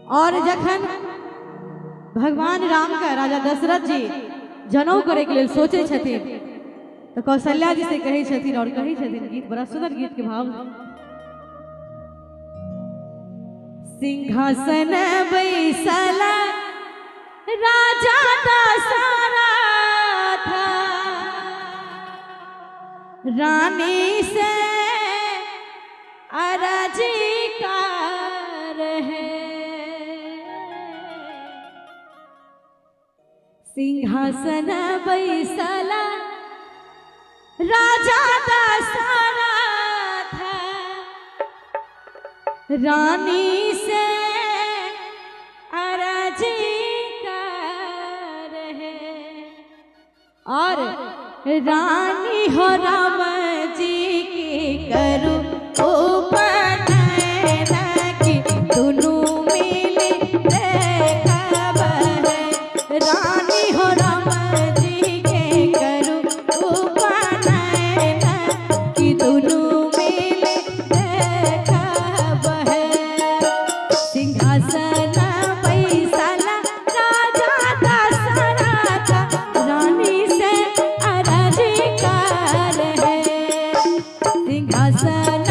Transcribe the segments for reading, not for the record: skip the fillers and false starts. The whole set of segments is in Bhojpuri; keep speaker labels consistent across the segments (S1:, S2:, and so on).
S1: और जखन भगवान राम का राजा दशरथ जी जनऊ करे के लिए सोचे छथिन तो कौशल्या जी से कहे छथिन और कहे छथिन गीत बड़ा सुंदर गीत के भाव। सिंहासन बैसला राजा दशरथ रानी से अरजी कर है। सिंहासन बैसला राजा दशरथ रानी से अरजी कर है। और रानी हो राम जी की करूं उपनयन की दोनों मिली देखब है। रानी हो राम जी के करूं उपनयन की दोनों मिली देखब है। सिंहासन बैसला राजा दशरथ रानी से अरजी कर है। सिंहासन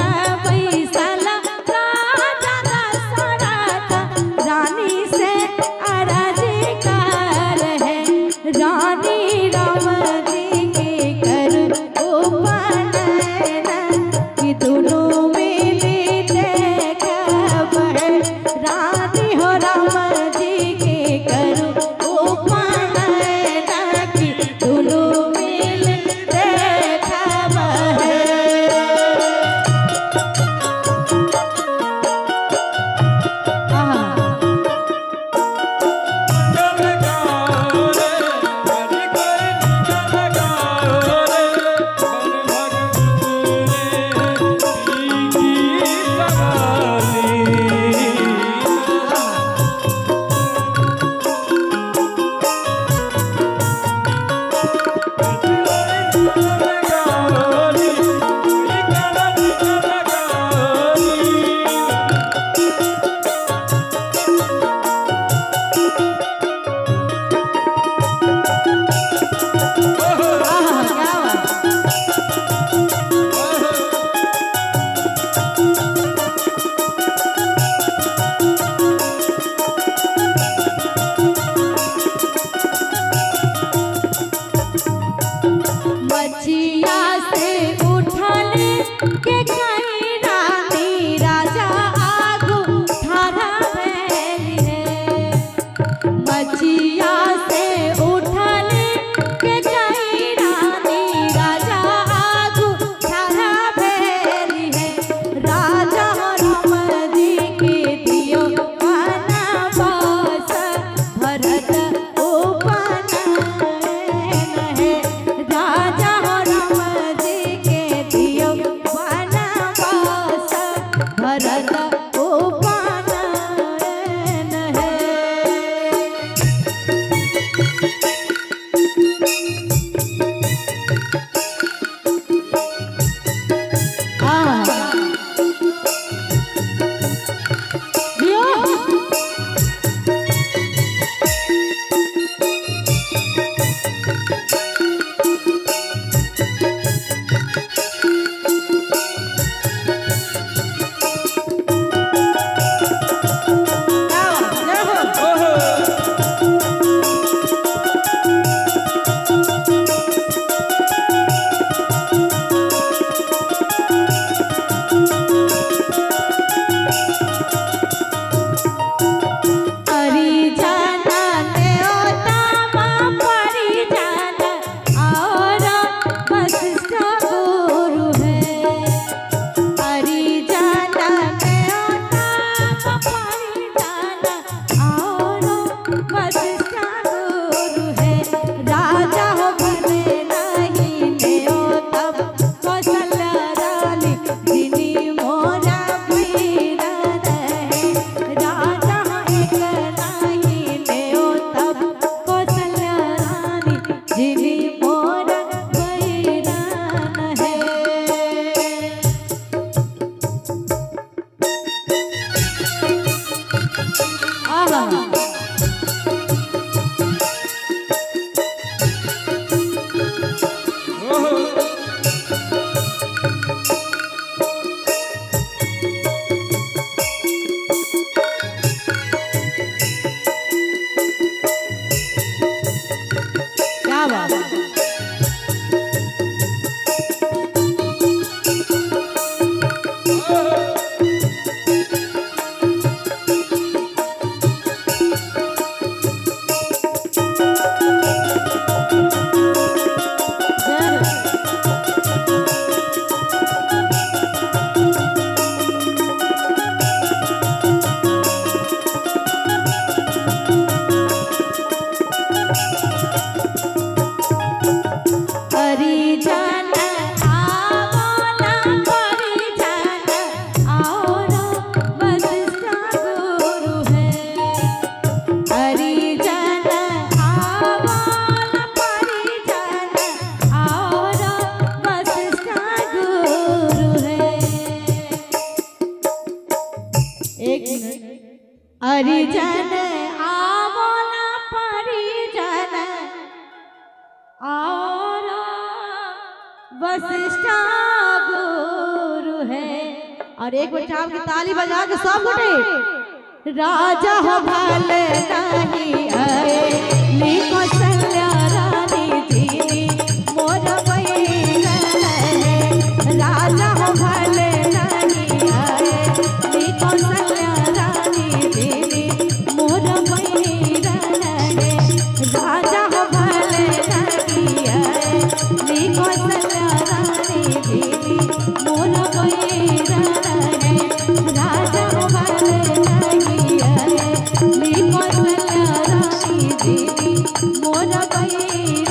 S1: बात क्या बात है। परिजन आओ ना परिजन आओ ना वशिष्ठ गुरु है। परिजन आओ ना परिजन आओ ना वशिष्ठ गुरु है। एक मिनट। परिजन आओ ना परिजन और वशिष्ठ गुरु है। और एक बार चाप की ताली बजा के सब गोटे राजा हो भले नहीं आए नी कौशल्या रानी जी मोर बहिन है। राजा हो भले नहीं आए नी कौशल्या रानी जी मोर बहिन है। राजा हो भले नहीं आए नी कौशल्या रानी जी मोर बहिन है। राजा हो भले नहीं आए नी कौशल्या रानी जी मोर बहिन